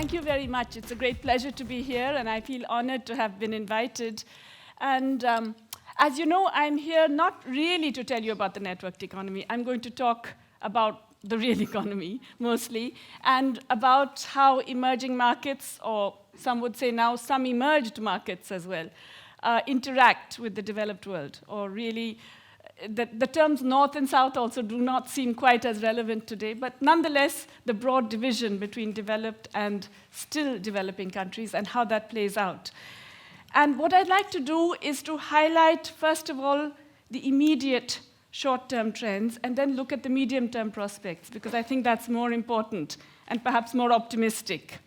Thank you very much. It's a great pleasure to be here, and I feel honored to have been invited. And as you know, I'm here not really to tell you about the networked economy. I'm going to talk about the real economy, mostly, and about how emerging markets, or some would say now some emerged markets as well, interact with the developed world, or really the terms North and South also do not seem quite as relevant today, but nonetheless, the broad division between developed and still developing countries and how that plays out. And what I'd like to do is to highlight, first of all, the immediate short-term trends, and then look at the medium-term prospects, because I think that's more important and perhaps more optimistic.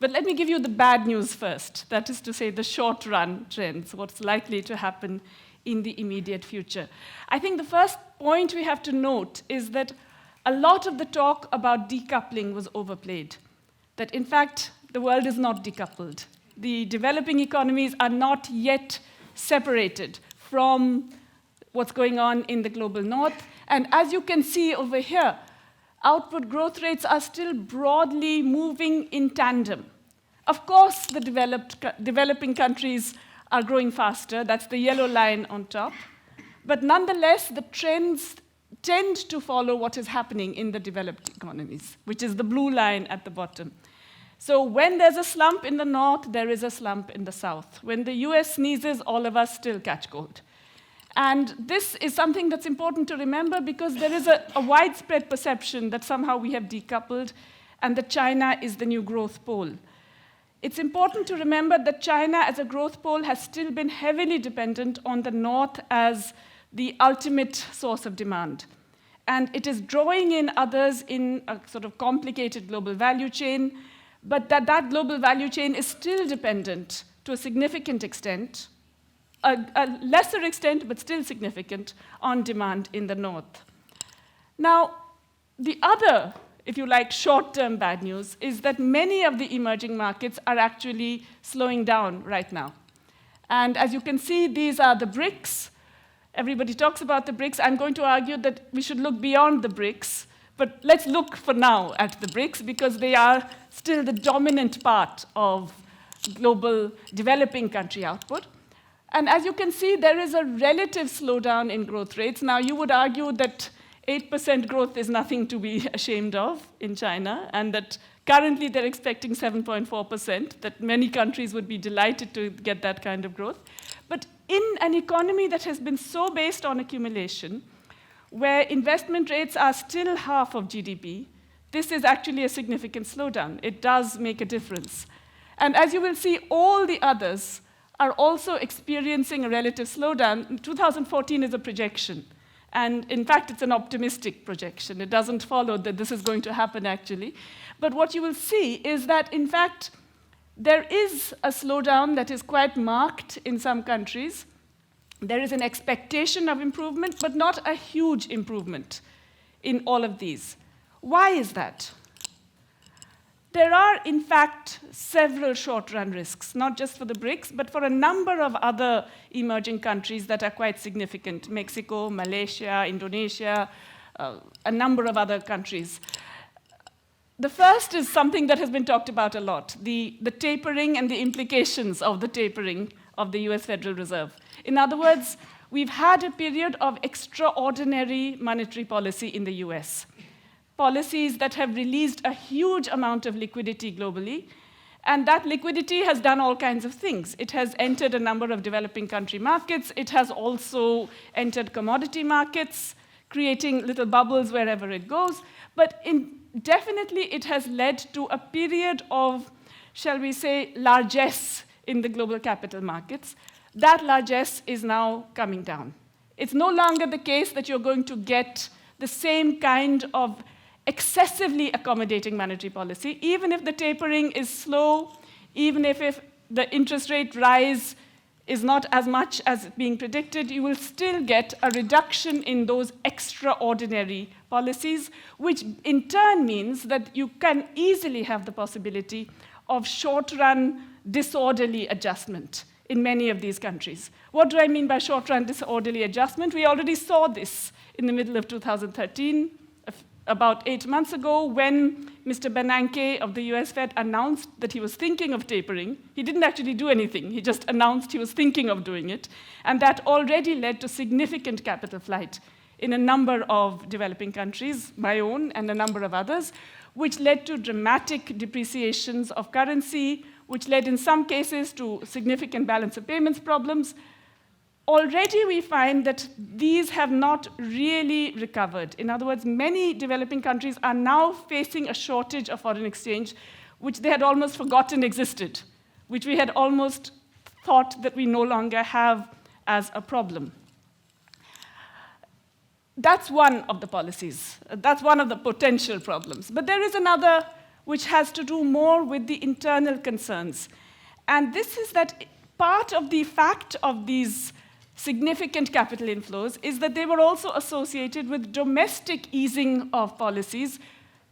But let me give you the bad news first, that is to say the short-run trends, what's likely to happen in the immediate future. I think the first point we have to note is that a lot of the talk about decoupling was overplayed, that in fact, the world is not decoupled. The developing economies are not yet separated from what's going on in the global north. And as you can see over here, output growth rates are still broadly moving in tandem. Of course, the developing countries are growing faster. That's the yellow line on top. But nonetheless, the trends tend to follow what is happening in the developed economies, which is the blue line at the bottom. So when there's a slump in the north, there is a slump in the south. When the US sneezes, all of us still catch cold. And this is something that's important to remember because there is a widespread perception that somehow we have decoupled and that China is the new growth pole. It's important to remember that China as a growth pole has still been heavily dependent on the north as the ultimate source of demand. And it is drawing in others in a sort of complicated global value chain, but that global value chain is still dependent to a significant extent, a lesser extent, but still significant, on demand in the north. Now, the other, if you like, short-term bad news is that many of the emerging markets are actually slowing down right now. And as you can see, these are the BRICS. Everybody talks about the BRICS. I'm going to argue that we should look beyond the BRICS, but let's look for now at the BRICS because they are still the dominant part of global developing country output. And as you can see, there is a relative slowdown in growth rates. Now, you would argue that 8% growth is nothing to be ashamed of in China, and that currently they're expecting 7.4%, that many countries would be delighted to get that kind of growth. But in an economy that has been so based on accumulation, where investment rates are still half of GDP, this is actually a significant slowdown. It does make a difference. And as you will see, all the others are also experiencing a relative slowdown. 2014 is a projection. And in fact, it's an optimistic projection. It doesn't follow that this is going to happen, actually. But what you will see is that, in fact, there is a slowdown that is quite marked in some countries. There is an expectation of improvement, but not a huge improvement in all of these. Why is that? There are, in fact, several short-run risks, not just for the BRICS, but for a number of other emerging countries that are quite significant: Mexico, Malaysia, Indonesia, a number of other countries. The first is something that has been talked about a lot, the tapering and the implications of the tapering of the US Federal Reserve. In other words, we've had a period of extraordinary monetary policy in the US. Policies that have released a huge amount of liquidity globally, and that liquidity has done all kinds of things. It has entered a number of developing country markets. It has also entered commodity markets, creating little bubbles wherever it goes. But definitely it has led to a period of, shall we say, largesse in the global capital markets. That largesse is now coming down. It's no longer the case that you're going to get the same kind of excessively accommodating monetary policy. Even if the tapering is slow, even if the interest rate rise is not as much as being predicted, you will still get a reduction in those extraordinary policies, which in turn means that you can easily have the possibility of short-run disorderly adjustment in many of these countries. What do I mean by short-run disorderly adjustment? We already saw this in the middle of 2013, about 8 months ago when Mr. Bernanke of the US Fed announced that he was thinking of tapering. He didn't actually do anything. He just announced he was thinking of doing it. And that already led to significant capital flight in a number of developing countries, my own and a number of others, which led to dramatic depreciations of currency, which led in some cases to significant balance of payments problems. Already we find that these have not really recovered. In other words, many developing countries are now facing a shortage of foreign exchange, which they had almost forgotten existed, which we had almost thought that we no longer have as a problem. That's one of the policies. That's one of the potential problems. But there is another which has to do more with the internal concerns. And this is that part of the fact of these significant capital inflows is that they were also associated with domestic easing of policies,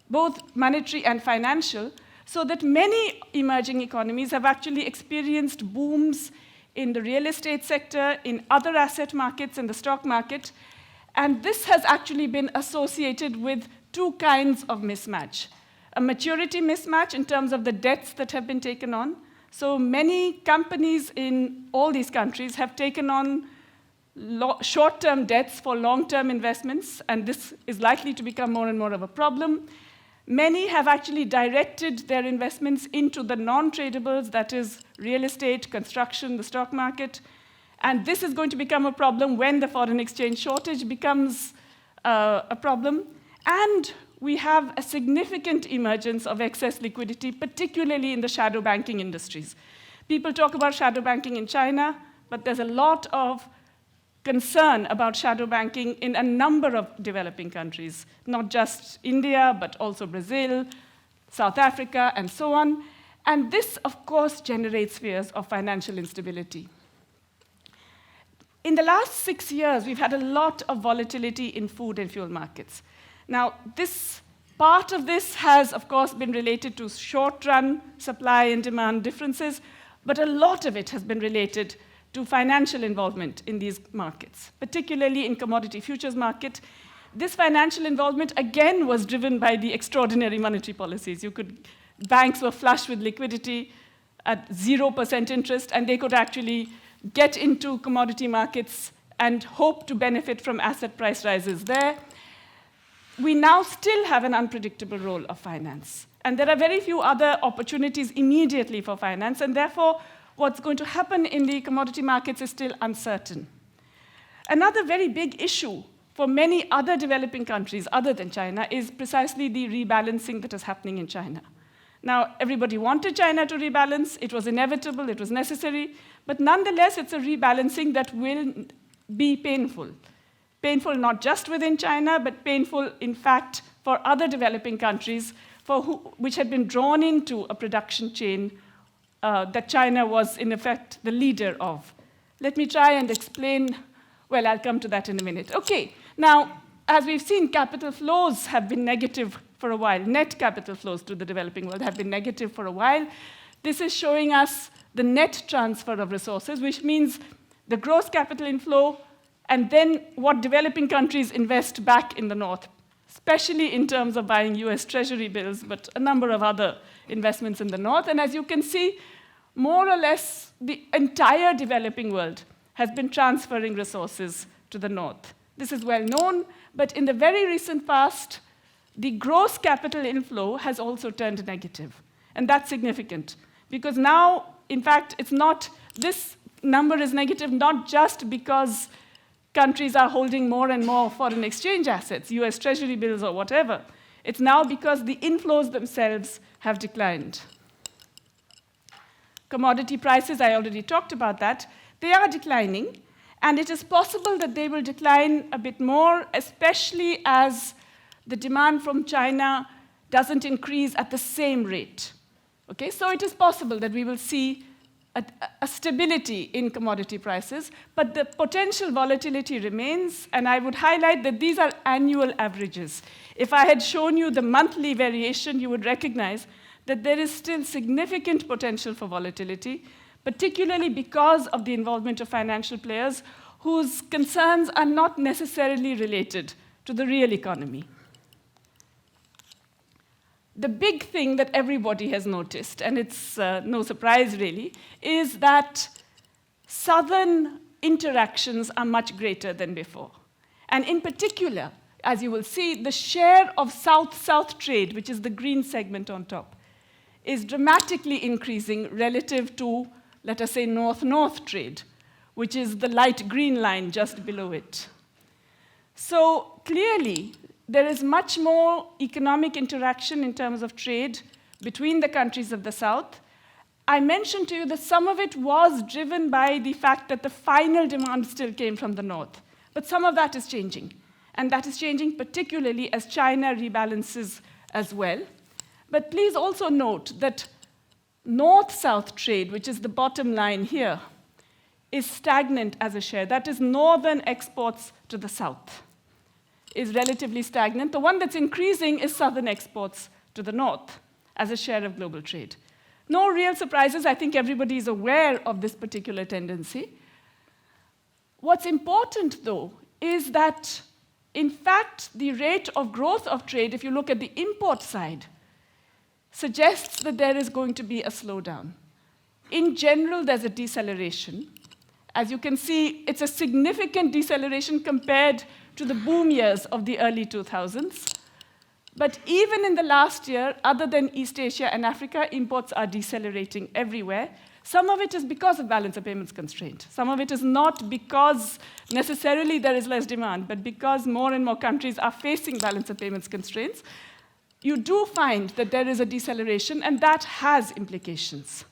both monetary and financial, so that many emerging economies have actually experienced booms in the real estate sector, in other asset markets, in the stock market. And this has actually been associated with two kinds of mismatch. A maturity mismatch in terms of the debts that have been taken on. So many companies in all these countries have taken on short-term debts for long-term investments, and this is likely to become more and more of a problem. Many have actually directed their investments into the non-tradables, that is real estate, construction, the stock market, and this is going to become a problem when the foreign exchange shortage becomes a problem. And we have a significant emergence of excess liquidity, particularly in the shadow banking industries. People talk about shadow banking in China, but there's a lot of concern about shadow banking in a number of developing countries, not just India, but also Brazil, South Africa, and so on. And this, of course, generates fears of financial instability. In the last 6 years, we've had a lot of volatility in food and fuel markets. Now, this part of this has, of course, been related to short-run supply and demand differences, but a lot of it has been related to financial involvement in these markets, particularly in commodity futures market. This financial involvement, again, was driven by the extraordinary monetary policies. Banks were flush with liquidity at 0% interest, and they could actually get into commodity markets and hope to benefit from asset price rises there. We now still have an unpredictable role of finance, and there are very few other opportunities immediately for finance, and therefore, what's going to happen in the commodity markets is still uncertain. Another very big issue for many other developing countries other than China is precisely the rebalancing that is happening in China. Now, everybody wanted China to rebalance. It was inevitable. It was necessary. But nonetheless, it's a rebalancing that will be painful. Painful not just within China, but painful, in fact, for other developing countries which had been drawn into a production chain that China was, in effect, the leader of. Let me try and explain. Well, I'll come to that in a minute. OK, now, as we've seen, capital flows have been negative for a while. Net capital flows to the developing world have been negative for a while. This is showing us the net transfer of resources, which means the gross capital inflow, and then what developing countries invest back in the north, especially in terms of buying US Treasury bills, but a number of other investments in the north. And as you can see, more or less, the entire developing world has been transferring resources to the north. This is well known, but in the very recent past, the gross capital inflow has also turned negative. And that's significant, because now, in fact, this number is negative not just because countries are holding more and more foreign exchange assets, US Treasury bills or whatever. It's now because the inflows themselves have declined. Commodity prices, I already talked about that. They are declining, and it is possible that they will decline a bit more, especially as the demand from China doesn't increase at the same rate. Okay, so it is possible that we will see a stability in commodity prices, but the potential volatility remains, and I would highlight that these are annual averages. If I had shown you the monthly variation, you would recognize that there is still significant potential for volatility, particularly because of the involvement of financial players whose concerns are not necessarily related to the real economy. the big thing that everybody has noticed, and it's no surprise really, is that southern interactions are much greater than before. And in particular, as you will see, the share of south-south trade, which is the green segment on top, is dramatically increasing relative to, let us say, north-north trade, which is the light green line just below it. So clearly, there is much more economic interaction in terms of trade between the countries of the South. I mentioned to you that some of it was driven by the fact that the final demand still came from the North. But some of that is changing. And that is changing particularly as China rebalances as well. But please also note that North-South trade, which is the bottom line here, is stagnant as a share. That is, northern exports to the South is relatively stagnant. The one that's increasing is southern exports to the North as a share of global trade. No real surprises. I think everybody is aware of this particular tendency. What's important, though, is that, in fact, the rate of growth of trade, if you look at the import side, suggests that there is going to be a slowdown. In general, there's a deceleration. As you can see, it's a significant deceleration compared to the boom years of the early 2000s. But even in the last year, other than East Asia and Africa, imports are decelerating everywhere. Some of it is because of balance of payments constraint. Some of it is not because necessarily there is less demand, but because more and more countries are facing balance of payments constraints. You do find that there is a deceleration, and that has implications.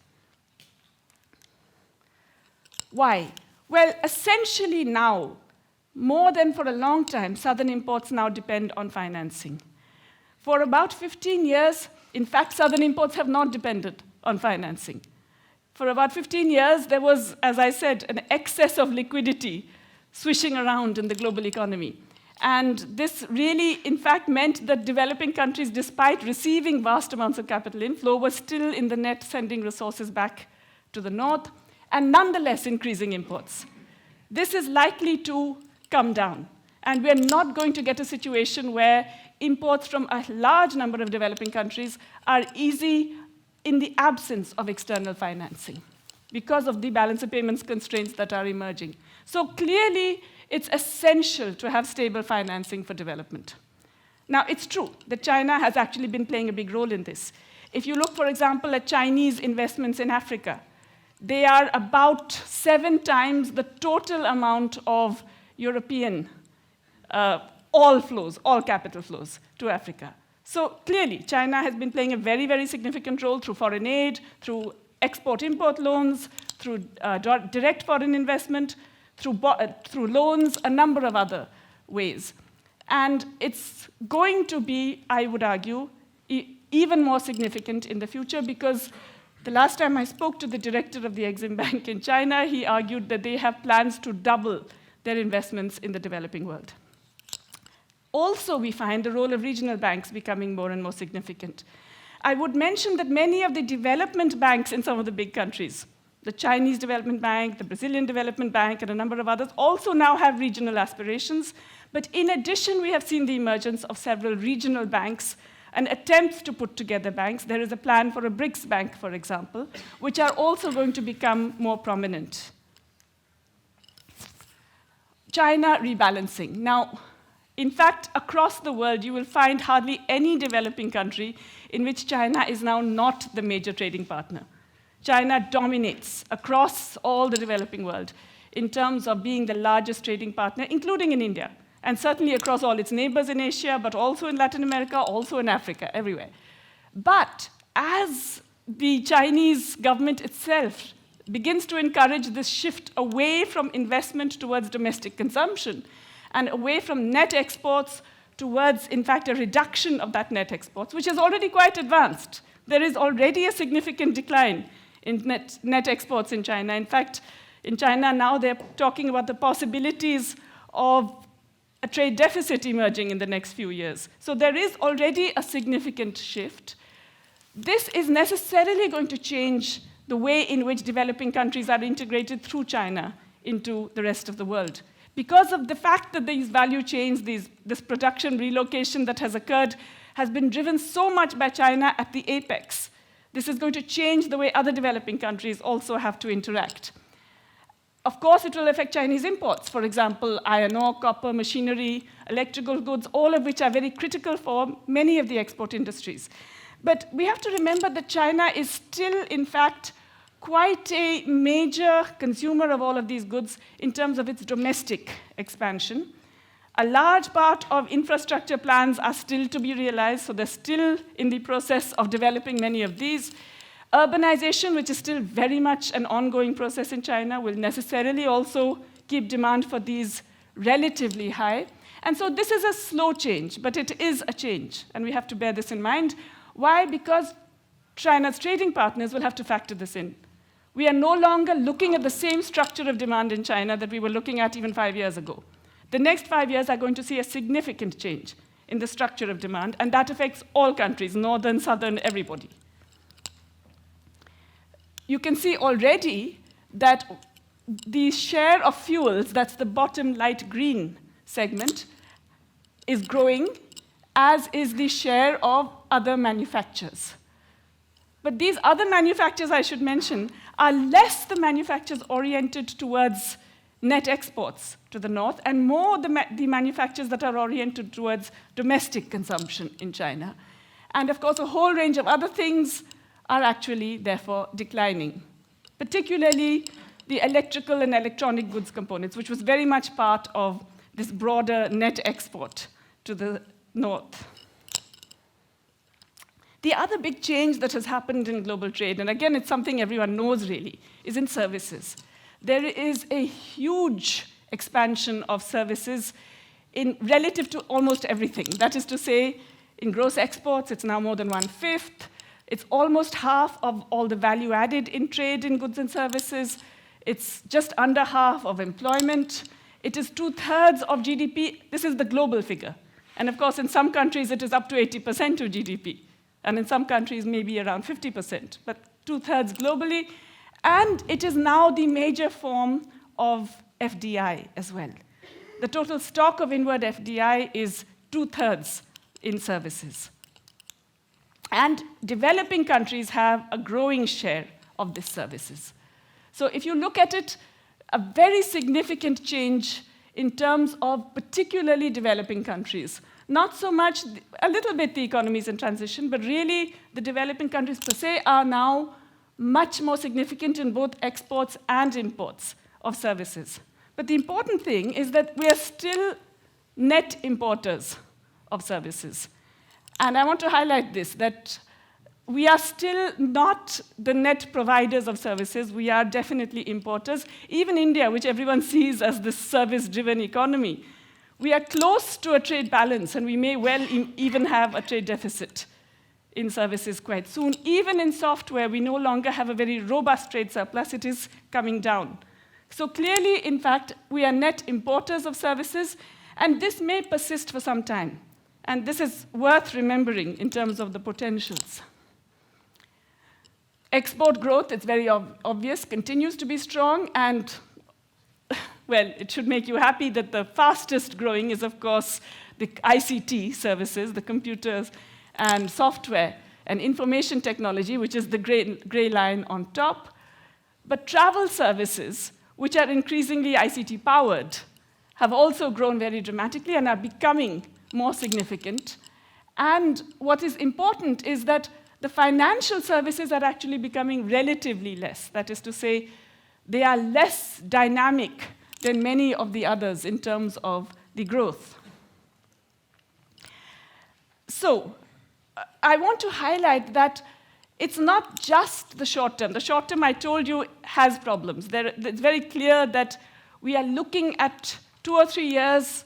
Why? Well, essentially now, more than for a long time, southern imports now depend on financing. For about 15 years, in fact, southern imports have not depended on financing. For about 15 years, there was, as I said, an excess of liquidity swishing around in the global economy. And this really, in fact, meant that developing countries, despite receiving vast amounts of capital inflow, were still in the net sending resources back to the north, and nonetheless increasing imports. This is likely to come down. And we're not going to get a situation where imports from a large number of developing countries are easy in the absence of external financing because of the balance of payments constraints that are emerging. So clearly, it's essential to have stable financing for development. Now, it's true that China has actually been playing a big role in this. If you look, for example, at Chinese investments in Africa, they are about 7 times the total amount of European all flows, all capital flows to Africa. So clearly, China has been playing a very, very significant role through foreign aid, through export-import loans, through direct foreign investment, through loans, a number of other ways. And it's going to be, I would argue, even more significant in the future because the last time I spoke to the director of the Exim Bank in China, he argued that they have plans to double their investments in the developing world. Also, we find the role of regional banks becoming more and more significant. I would mention that many of the development banks in some of the big countries, the Chinese Development Bank, the Brazilian Development Bank, and a number of others, also now have regional aspirations. But in addition, we have seen the emergence of several regional banks and attempts to put together banks. There is a plan for a BRICS bank, for example, which are also going to become more prominent. China rebalancing. Now, in fact, across the world, you will find hardly any developing country in which China is now not the major trading partner. China dominates across all the developing world in terms of being the largest trading partner, including in India, and certainly across all its neighbors in Asia, but also in Latin America, also in Africa, everywhere. But as the Chinese government itself begins to encourage this shift away from investment towards domestic consumption and away from net exports towards, in fact, a reduction of that net exports, which is already quite advanced. There is already a significant decline in net exports in China. In fact, in China now they're talking about the possibilities of a trade deficit emerging in the next few years. So there is already a significant shift. This is necessarily going to change the way in which developing countries are integrated through China into the rest of the world. Because of the fact that these value chains, this production relocation that has occurred, has been driven so much by China at the apex. This is going to change the way other developing countries also have to interact. Of course, it will affect Chinese imports. For example, iron ore, copper, machinery, electrical goods, all of which are very critical for many of the export industries. But we have to remember that China is still, in fact, quite a major consumer of all of these goods in terms of its domestic expansion. A large part of infrastructure plans are still to be realized, so they're still in the process of developing many of these. Urbanization, which is still very much an ongoing process in China, will necessarily also keep demand for these relatively high. And so this is a slow change, but it is a change, and we have to bear this in mind. Why? Because China's trading partners will have to factor this in. We are no longer looking at the same structure of demand in China that we were looking at even 5 years ago. The next 5 years are going to see a significant change in the structure of demand, and that affects all countries, northern, southern, everybody. You can see already that the share of fuels, that's the bottom light green segment, is growing, as is the share of other manufacturers. But these other manufacturers, I should mention, are less the manufacturers oriented towards net exports to the north, and more the manufacturers that are oriented towards domestic consumption in China. And of course, a whole range of other things are actually, therefore, declining, particularly the electrical and electronic goods components, which was very much part of this broader net export to the north. The other big change that has happened in global trade, and again, it's something everyone knows really, is in services. There is a huge expansion of services in relative to almost everything. That is to say, in gross exports, it's now more than 1/5. It's almost half of all the value added in trade in goods and services. It's just under half of employment. It is 2/3 of GDP. This is the global figure. And of course, in some countries, it is up to 80% of GDP. And in some countries, maybe around 50%, but 2/3 globally. And it is now the major form of FDI as well. The total stock of inward FDI is 2/3 in services. And developing countries have a growing share of these services. So if you look at it, a very significant change in terms of particularly developing countries. Not so much, a little bit the economies in transition, but really the developing countries per se are now much more significant in both exports and imports of services. But the important thing is that we are still net importers of services. And I want to highlight this, that we are still not the net providers of services. We are definitely importers. Even India, which everyone sees as this service-driven economy, we are close to a trade balance, and we may well even have a trade deficit in services quite soon. Even in software, we no longer have a very robust trade surplus. It is coming down. So clearly, in fact, we are net importers of services, and this may persist for some time. And this is worth remembering in terms of the potentials. Export growth, it's very obvious, continues to be strong, and well, it should make you happy that the fastest growing is, of course, the ICT services, the computers and software and information technology, which is the gray line on top. But travel services, which are increasingly ICT-powered, have also grown very dramatically and are becoming more significant. And what is important is that the financial services are actually becoming relatively less. That is to say, they are less dynamic than many of the others in terms of the growth. So, I want to highlight that it's not just the short term. The short term, I told you, has problems. It's very clear that we are looking at 2 or 3 years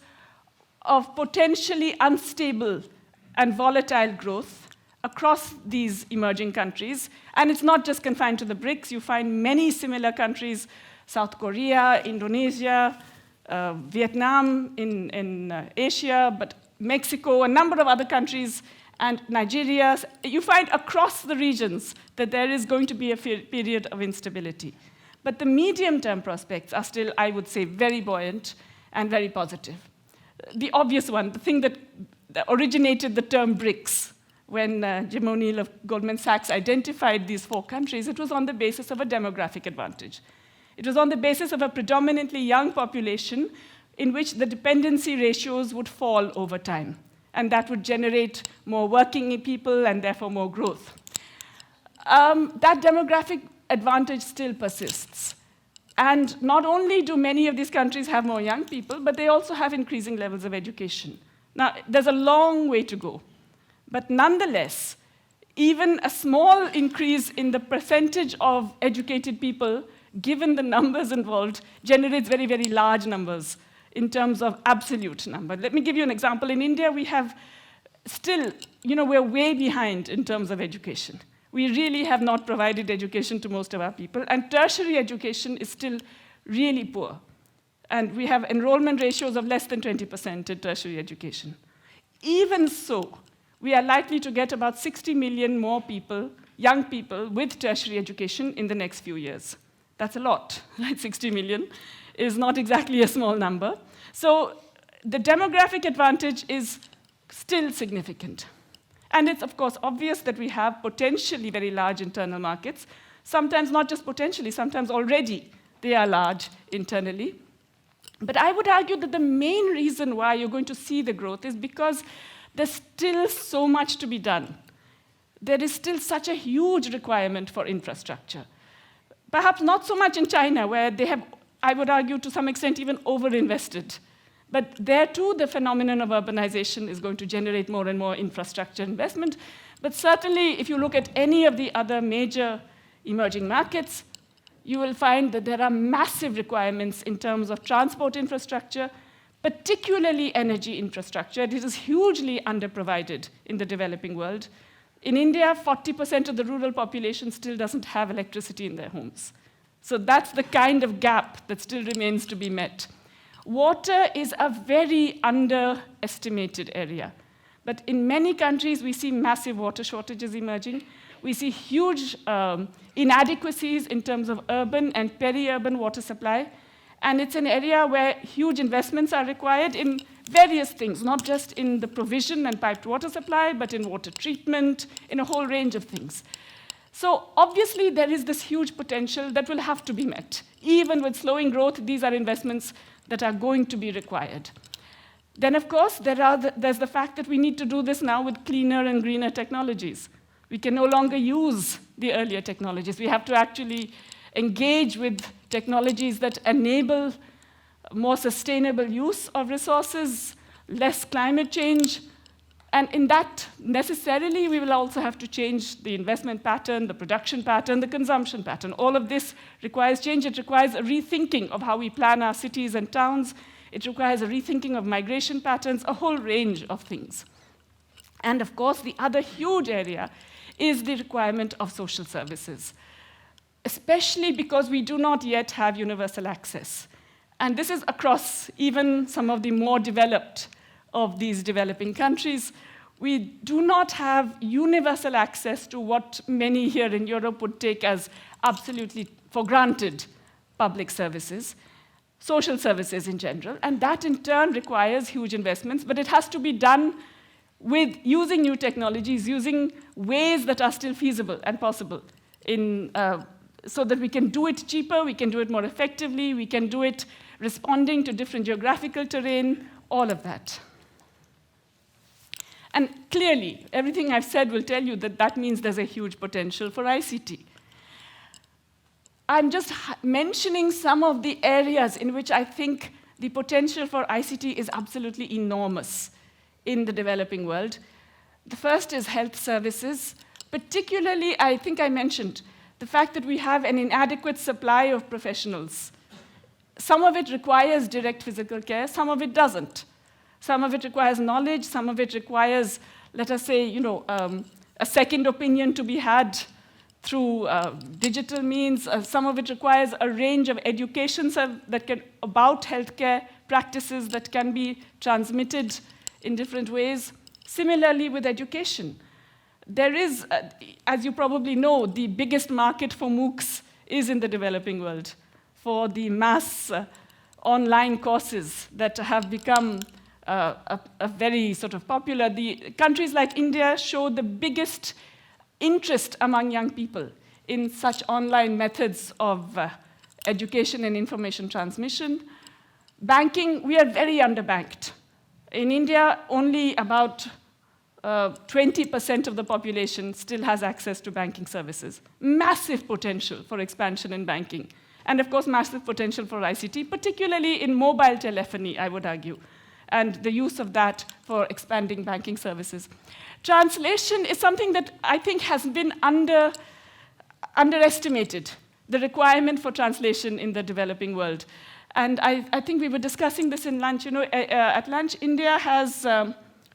of potentially unstable and volatile growth across these emerging countries. And it's not just confined to the BRICS. You find many similar countries, South Korea, Indonesia, Vietnam in Asia, but Mexico, a number of other countries, and Nigeria. You find across the regions that there is going to be a period of instability. But the medium-term prospects are still, I would say, very buoyant and very positive. The obvious one, the thing that originated the term BRICS. When Jim O'Neill of Goldman Sachs identified these 4 countries, it was on the basis of a demographic advantage. It was on the basis of a predominantly young population in which the dependency ratios would fall over time. And that would generate more working people and therefore more growth. That demographic advantage still persists. And not only do many of these countries have more young people, but they also have increasing levels of education. Now, there's a long way to go. But nonetheless, even a small increase in the percentage of educated people, given the numbers involved, generates very, very large numbers in terms of absolute number. Let me give you an example. In India, we have still, we're way behind in terms of education. We really have not provided education to most of our people, and tertiary education is still really poor. And we have enrollment ratios of less than 20% in tertiary education. Even so, we are likely to get about 60 million more people, young people, with tertiary education in the next few years. That's a lot, right? 60 million is not exactly a small number. So the demographic advantage is still significant. And it's, of course, obvious that we have potentially very large internal markets. Sometimes not just potentially, sometimes already they are large internally. But I would argue that the main reason why you're going to see the growth is because there's still so much to be done. There is still such a huge requirement for infrastructure. Perhaps not so much in China, where they have, I would argue, to some extent even overinvested. But there, too, the phenomenon of urbanization is going to generate more and more infrastructure investment. But certainly, if you look at any of the other major emerging markets, you will find that there are massive requirements in terms of transport infrastructure, particularly energy infrastructure. It is hugely underprovided in the developing world. In India, 40% of the rural population still doesn't have electricity in their homes. So that's the kind of gap that still remains to be met. Water is a very underestimated area. But in many countries, we see massive water shortages emerging. We see huge inadequacies in terms of urban and peri-urban water supply. And it's an area where huge investments are required in various things, not just in the provision and piped water supply, but in water treatment, in a whole range of things. So obviously, there is this huge potential that will have to be met. Even with slowing growth, these are investments that are going to be required. Then, of course, there's the fact that we need to do this now with cleaner and greener technologies. We can no longer use the earlier technologies. We have to actually engage with technologies that enable more sustainable use of resources, less climate change, and in that, necessarily, we will also have to change the investment pattern, the production pattern, the consumption pattern. All of this requires change. It requires a rethinking of how we plan our cities and towns. It requires a rethinking of migration patterns, a whole range of things. And of course, the other huge area is the requirement of social services, especially because we do not yet have universal access. And this is across even some of the more developed of these developing countries. We do not have universal access to what many here in Europe would take as absolutely for granted public services, social services in general, and that in turn requires huge investments, but it has to be done with using new technologies, using ways that are still feasible and possible so that we can do it cheaper, we can do it more effectively, we can do it responding to different geographical terrain, all of that. And clearly, everything I've said will tell you that that means there's a huge potential for ICT. I'm just mentioning some of the areas in which I think the potential for ICT is absolutely enormous in the developing world. The first is health services. Particularly, I think I mentioned the fact that we have an inadequate supply of professionals. Some of it requires direct physical care, some of it doesn't. Some of it requires knowledge, some of it requires, let us say, a second opinion to be had through digital means. Some of it requires a range of education about healthcare practices that can be transmitted in different ways. Similarly with education. There is, as you probably know, the biggest market for MOOCs is in the developing world, for the mass online courses that have become a very sort of popular. The countries like India show the biggest interest among young people in such online methods of education and information transmission. Banking, we are very underbanked. In India, only about 20% of the population still has access to banking services. Massive potential for expansion in banking. And of course, massive potential for ICT, particularly in mobile telephony, I would argue, and the use of that for expanding banking services. Translation is something that I think has been underestimated, the requirement for translation in the developing world. And I think we were discussing this in lunch. At lunch, India has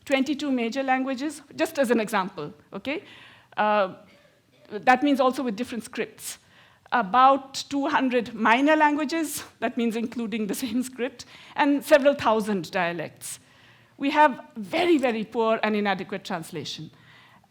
22 major languages, just as an example, okay? That means also with different scripts. About 200 minor languages, that means including the same script, and several thousand dialects. We have very, very poor and inadequate translation.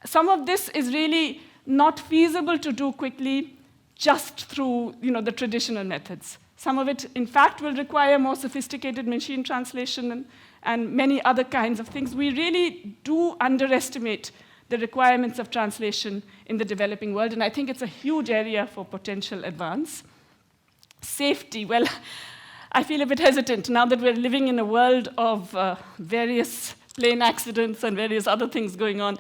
Some of this is really not feasible to do quickly just through the traditional methods. Some of it, in fact, will require more sophisticated machine translation and many other kinds of things. We really do underestimate the requirements of translation in the developing world, and I think it's a huge area for potential advance. Safety, well, I feel a bit hesitant now that we're living in a world of various plane accidents and various other things going on.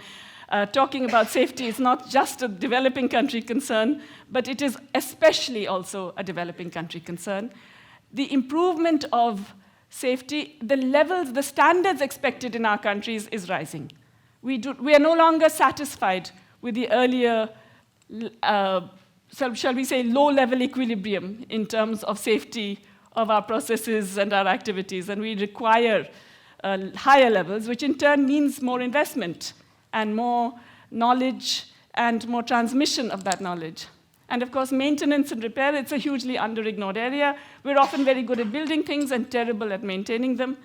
Talking about safety is not just a developing country concern, but it is especially also a developing country concern. The improvement of safety, the levels, the standards expected in our countries is rising. We are no longer satisfied with the earlier, shall we say, low-level equilibrium in terms of safety of our processes and our activities, and we require higher levels, which in turn means more investment and more knowledge and more transmission of that knowledge. And of course, maintenance and repair, it's a hugely under-ignored area. We're often very good at building things and terrible at maintaining them.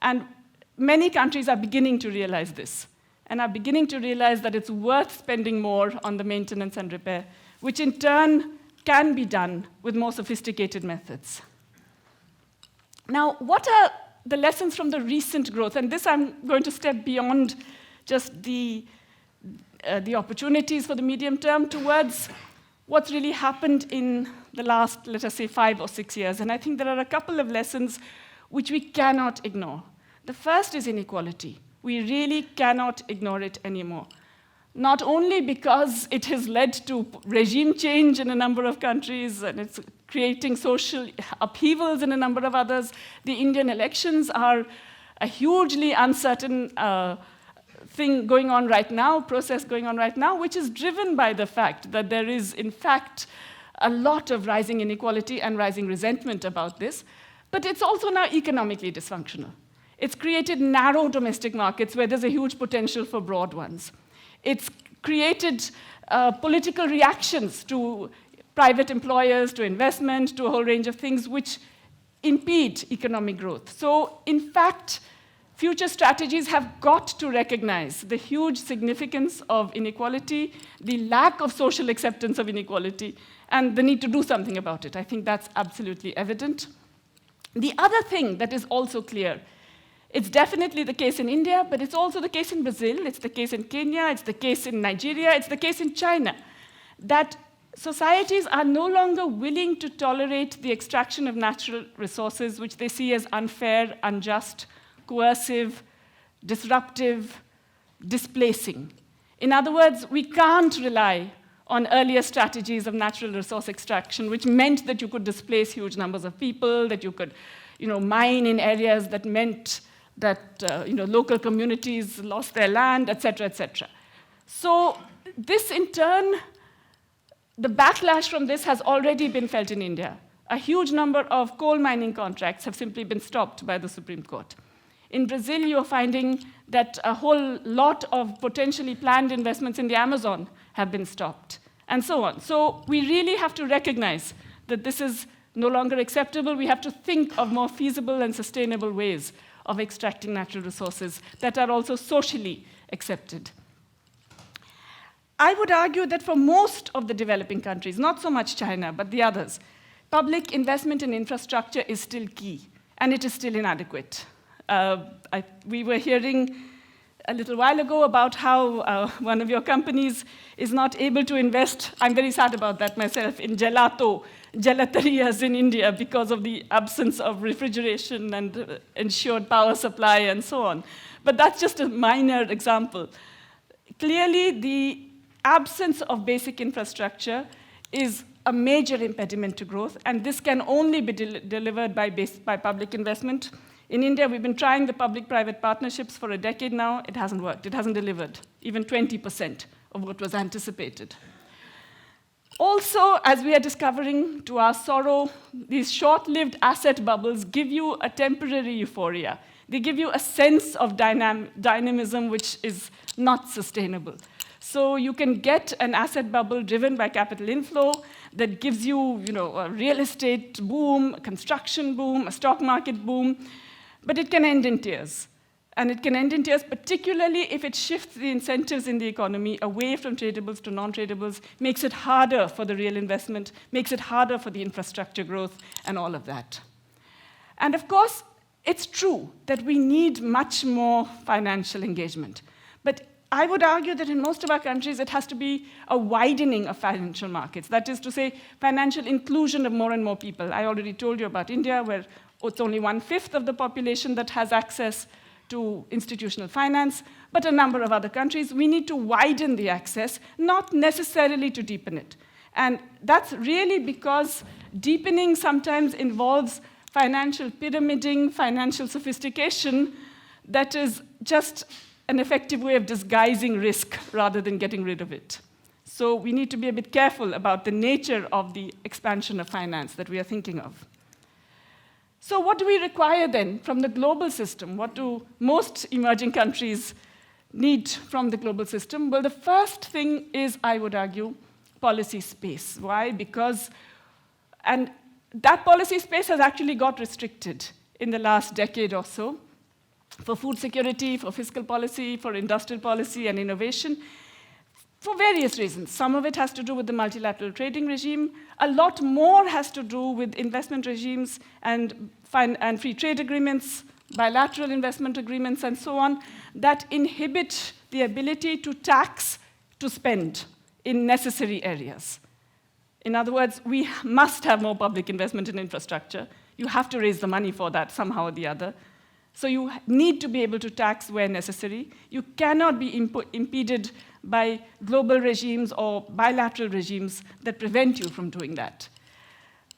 And many countries are beginning to realize this, and are beginning to realize that it's worth spending more on the maintenance and repair, which in turn can be done with more sophisticated methods. Now, what are the lessons from the recent growth? And this I'm going to step beyond just the opportunities for the medium term towards what's really happened in the last, let us say, 5 or 6 years. And I think there are a couple of lessons which we cannot ignore. The first is inequality. We really cannot ignore it anymore. Not only because it has led to regime change in a number of countries, and it's creating social upheavals in a number of others. The Indian elections are a hugely uncertain thing going on right now, process going on right now, which is driven by the fact that there is, in fact, a lot of rising inequality and rising resentment about this. But it's also now economically dysfunctional. It's created narrow domestic markets where there's a huge potential for broad ones. It's created political reactions to private employers, to investment, to a whole range of things which impede economic growth. So, in fact, future strategies have got to recognize the huge significance of inequality, the lack of social acceptance of inequality, and the need to do something about it. I think that's absolutely evident. The other thing that is also clear, it's definitely the case in India, but it's also the case in Brazil, it's the case in Kenya, it's the case in Nigeria, it's the case in China, that societies are no longer willing to tolerate the extraction of natural resources which they see as unfair, unjust, coercive, disruptive, displacing. In other words, we can't rely on earlier strategies of natural resource extraction, which meant that you could displace huge numbers of people, that you could mine in areas that meant that local communities lost their land, et cetera, et cetera. So this, in turn, the backlash from this has already been felt in India. A huge number of coal mining contracts have simply been stopped by the Supreme Court. In Brazil, you're finding that a whole lot of potentially planned investments in the Amazon have been stopped, and so on. So we really have to recognize that this is no longer acceptable. We have to think of more feasible and sustainable ways of extracting natural resources that are also socially accepted. I would argue that for most of the developing countries, not so much China, but the others, public investment in infrastructure is still key, and it is still inadequate. We were hearing a little while ago about how one of your companies is not able to invest. I'm very sad about that myself, in gelaterias in India because of the absence of refrigeration and ensured power supply and so on. But that's just a minor example. Clearly, the absence of basic infrastructure is a major impediment to growth, and this can only be delivered by public investment. In India, we've been trying the public-private partnerships for a decade now. It hasn't worked. It hasn't delivered even 20% of what was anticipated. Also, as we are discovering to our sorrow, these short-lived asset bubbles give you a temporary euphoria. They give you a sense of dynamism which is not sustainable. So you can get an asset bubble driven by capital inflow that gives you, a real estate boom, a construction boom, a stock market boom, but it can end in tears. And it can end in tears, particularly if it shifts the incentives in the economy away from tradables to non-tradables, makes it harder for the real investment, makes it harder for the infrastructure growth, and all of that. And of course, it's true that we need much more financial engagement. But I would argue that in most of our countries, it has to be a widening of financial markets. That is to say, financial inclusion of more and more people. I already told you about India, where it's only 1/5 of the population that has access to institutional finance, but a number of other countries. We need to widen the access, not necessarily to deepen it. And that's really because deepening sometimes involves financial pyramiding, financial sophistication that is just an effective way of disguising risk rather than getting rid of it. So we need to be a bit careful about the nature of the expansion of finance that we are thinking of. So what do we require then from the global system? What do most emerging countries need from the global system? Well, the first thing is, I would argue, policy space. Why? Because, and that policy space has actually got restricted in the last decade or so for food security, for fiscal policy, for industrial policy and innovation, for various reasons. Some of it has to do with the multilateral trading regime. A lot more has to do with investment regimes and free trade agreements, bilateral investment agreements, and so on, that inhibit the ability to tax, to spend in necessary areas. In other words, we must have more public investment in infrastructure. You have to raise the money for that somehow or the other. So you need to be able to tax where necessary. You cannot be impeded by global regimes or bilateral regimes that prevent you from doing that.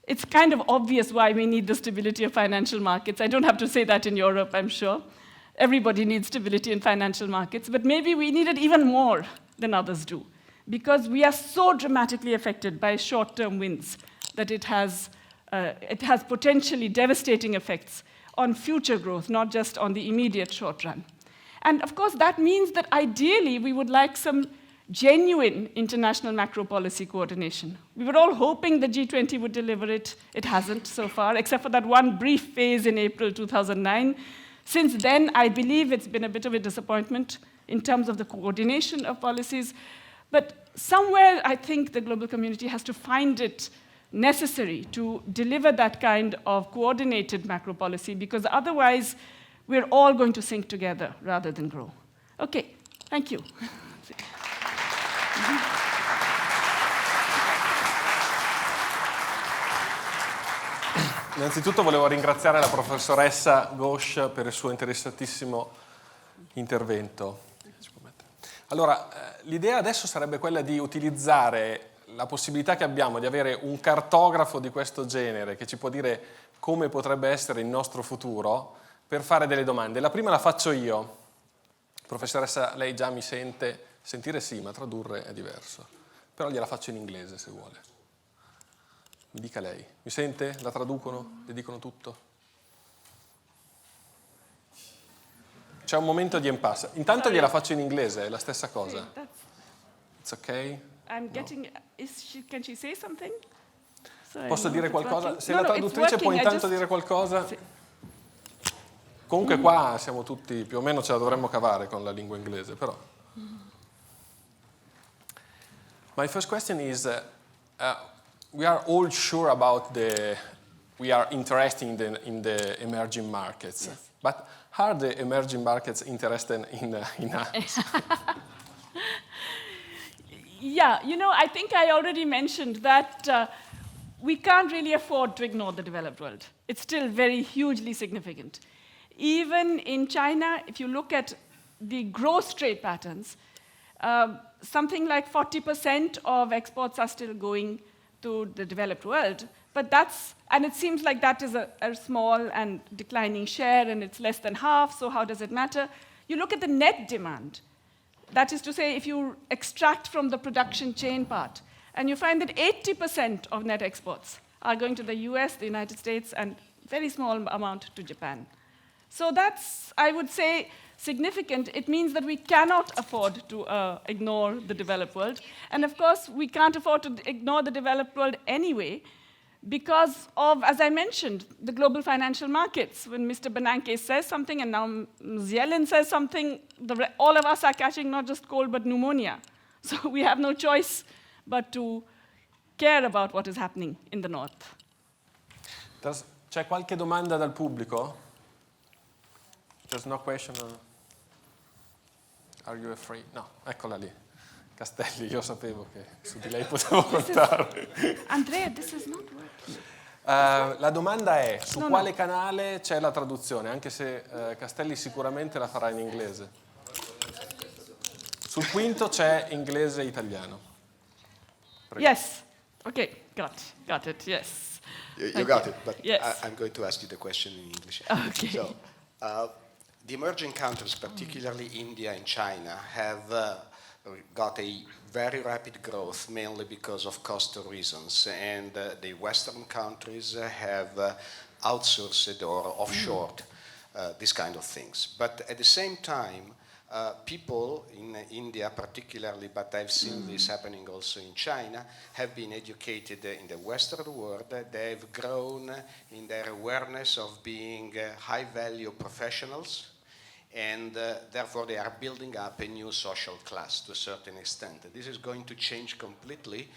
It's kind of obvious why we need the stability of financial markets. I don't have to say that in Europe, I'm sure. Everybody needs stability in financial markets, but maybe we need it even more than others do, because we are so dramatically affected by short-term wins that it has potentially devastating effects on future growth, not just on the immediate short run. And of course, that means that ideally, we would like some genuine international macro policy coordination. We were all hoping the G20 would deliver it. It hasn't so far, except for that one brief phase in April 2009. Since then, I believe it's been a bit of a disappointment in terms of the coordination of policies. But somewhere, I think the global community has to find it necessary to deliver that kind of coordinated macro policy, because otherwise, we're all going to sink together rather than grow. Okay, thank you. Innanzitutto volevo ringraziare la professoressa Ghosh per il suo interessantissimo intervento. Allora, l'idea adesso sarebbe quella di utilizzare la possibilità che abbiamo di avere un cartografo di questo genere che ci può dire come potrebbe essere il nostro futuro per fare delle domande. La prima la faccio io. Professoressa, lei già mi sente? Sentire sì, ma tradurre è diverso. Però gliela faccio in inglese se vuole. Mi dica lei. Mi sente? La traducono? Le dicono tutto? C'è un momento di impasse. Intanto gliela faccio in inglese, è la stessa cosa. It's okay? I'm getting... Can she say something? Posso dire qualcosa? Se la traduttrice può intanto dire qualcosa... Sì. Comunque qua siamo tutti, più o meno ce la dovremmo cavare con la lingua inglese, però. My first question is, we are all sure about we are interested in the emerging markets. Yes. But are the emerging markets interested in us? Yeah, I think I already mentioned that we can't really afford to ignore the developed world. It's still very hugely significant. Even in China, if you look at the gross trade patterns, something like 40% of exports are still going to the developed world. But and it seems like that is a small and declining share, and it's less than half, so how does it matter? You look at the net demand. That is to say, if you extract from the production chain part, and you find that 80% of net exports are going to the US, the United States, and very small amount to Japan. So that's, I would say, significant. It means that we cannot afford to ignore the developed world. And of course, we can't afford to ignore the developed world anyway because of, as I mentioned, the global financial markets. When Mr. Bernanke says something and now Ms. Yellen says something, all of us are catching not just cold but pneumonia. So we have no choice but to care about what is happening in the north. C'è qualche domanda dal pubblico? There's no question. Are you afraid? No, eccola lì. Castelli, io sapevo che su di lei potevo contare. Andrea, this is not working. La domanda è su quale canale c'è la traduzione, anche se Castelli sicuramente la farà in inglese. Sul quinto c'è inglese e italiano. Prego. Yes. Okay, got it, yes. You got it, but yes. I'm going to ask you the question in English. Okay. So, the emerging countries, particularly India and China, have got a very rapid growth, mainly because of cost reasons. And the Western countries have outsourced or offshored these kind of things. But at the same time, people in India particularly, but I've seen this happening also in China, have been educated in the Western world. They've grown in their awareness of being high-value professionals, and therefore they are building up a new social class to a certain extent. This is going to change completely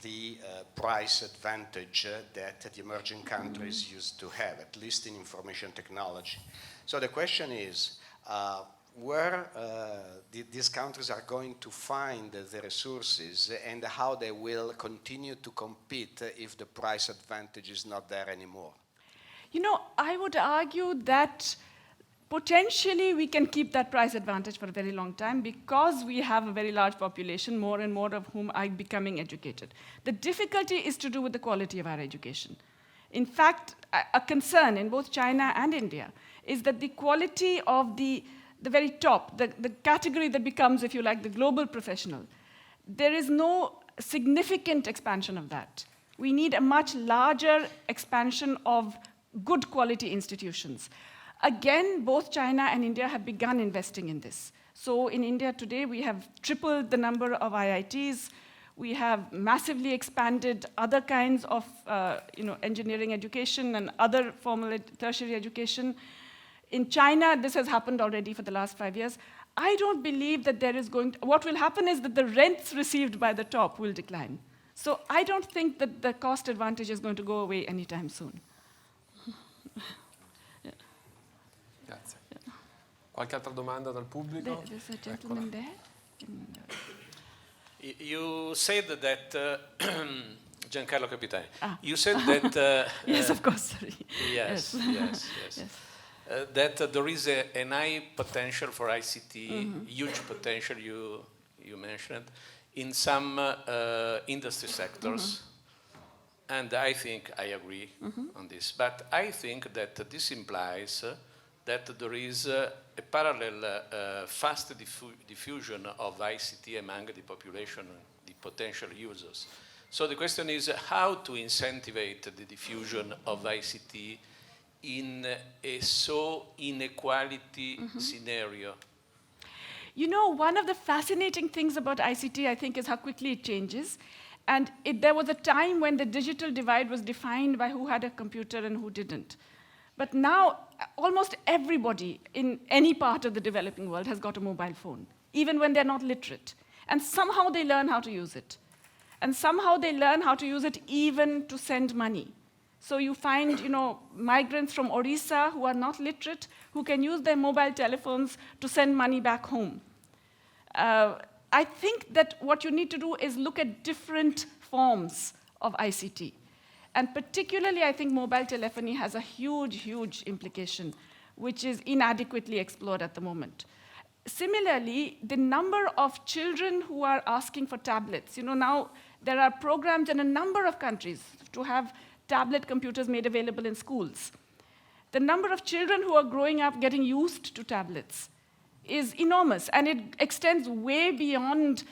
the price advantage that the emerging countries used to have, at least in information technology. So the question is, where these countries are going to find the resources and how they will continue to compete if the price advantage is not there anymore? I would argue that potentially we can keep that price advantage for a very long time because we have a very large population, more and more of whom are becoming educated. The difficulty is to do with the quality of our education. In fact, a concern in both China and India is that the quality of the very top, the category that becomes, if you like, the global professional, there is no significant expansion of that. We need a much larger expansion of good quality institutions. Again, both China and India have begun investing in this. So in India today, we have tripled the number of IITs. We have massively expanded other kinds of engineering education and other formal tertiary education. In China, this has happened already for the last 5 years. I don't believe that what will happen is that the rents received by the top will decline. So I don't think that the cost advantage is going to go away anytime soon. Grazie. Qualche altra domanda dal pubblico? There's a gentleman there. You said that, Giancarlo Capitani, you said that... yes, of course, sorry. Yes. That there is an high potential for ICT, huge potential you mentioned, in some industry sectors. And I think I agree on this. But I think that this implies that there is a parallel fast diffusion of ICT among the population, the potential users. So the question is how to incentivize the diffusion of ICT in a so inequality scenario? One of the fascinating things about ICT, I think, is how quickly it changes. And there was a time when the digital divide was defined by who had a computer and who didn't. But now, almost everybody in any part of the developing world has got a mobile phone, even when they're not literate. And somehow they learn how to use it. And somehow they learn how to use it even to send money. So you find, migrants from Orissa who are not literate, who can use their mobile telephones to send money back home. I think that what you need to do is look at different forms of ICT. And particularly, I think mobile telephony has a huge, huge implication, which is inadequately explored at the moment. Similarly, the number of children who are asking for tablets, now there are programs in a number of countries to have tablet computers made available in schools. The number of children who are growing up getting used to tablets is enormous, and it extends way beyond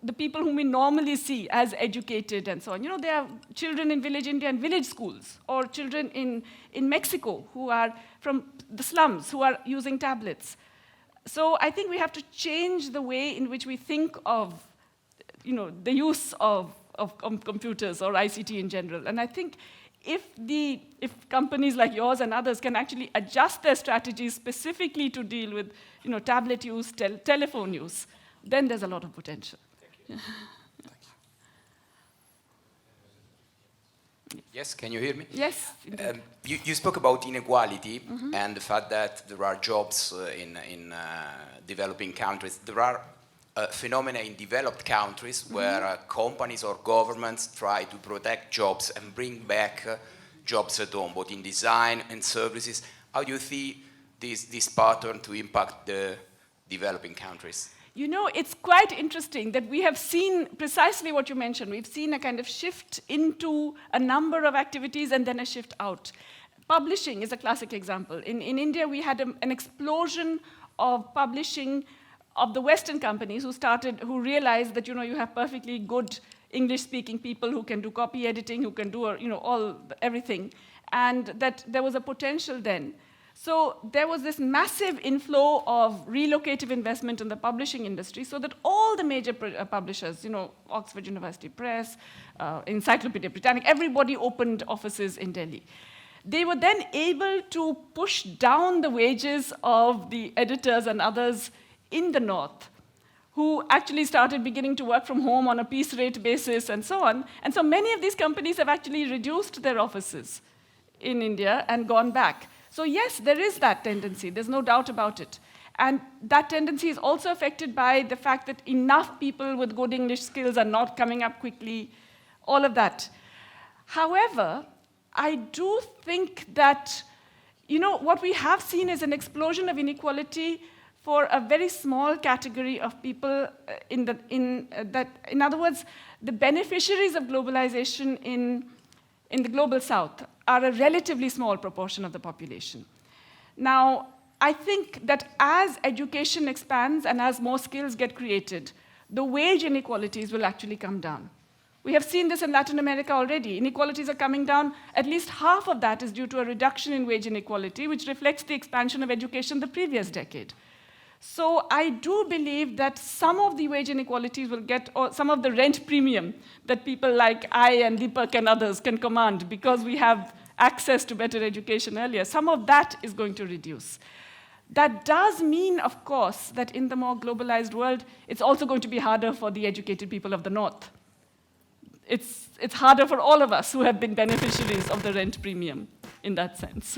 the people whom we normally see as educated and so on. There are children in village India and village schools, or children in Mexico who are from the slums who are using tablets. So I think we have to change the way in which we think of the use of computers or ICT in general. And I think if companies like yours and others can actually adjust their strategies specifically to deal with tablet use, telephone use, then there's a lot of potential. Thank you. Yes, can you hear me? Yes. You spoke about inequality and the fact that there are jobs in developing countries. There are phenomena in developed countries where companies or governments try to protect jobs and bring back jobs at home, both in design and services. How do you see this pattern to impact the developing countries? It's quite interesting that we have seen precisely what you mentioned. We've seen a kind of shift into a number of activities and then a shift out. Publishing is a classic example. In India, we had an explosion of publishing of the Western companies who realized that, you have perfectly good English-speaking people who can do copy editing, who can do, everything, and that there was a potential then. So there was this massive inflow of relocative investment in the publishing industry, so that all the major publishers, Oxford University Press, Encyclopedia Britannica, everybody opened offices in Delhi. They were then able to push down the wages of the editors and others in the north, who actually started beginning to work from home on a piece rate basis and so on. And so many of these companies have actually reduced their offices in India and gone back. So yes, there is that tendency. There's no doubt about it. And that tendency is also affected by the fact that enough people with good English skills are not coming up quickly, all of that. However, I do think that, what we have seen is an explosion of inequality for a very small category of people in other words, the beneficiaries of globalization in the global south are a relatively small proportion of the population. Now, I think that as education expands and as more skills get created, the wage inequalities will actually come down. We have seen this in Latin America already. Inequalities are coming down. At least half of that is due to a reduction in wage inequality, which reflects the expansion of education the previous decade. So I do believe that some of the wage inequalities will get, or some of the rent premium that people like I and Deepak and others can command because we have access to better education earlier, some of that is going to reduce. That does mean, of course, that in the more globalized world, it's also going to be harder for the educated people of the North. It's harder for all of us who have been beneficiaries of the rent premium in that sense.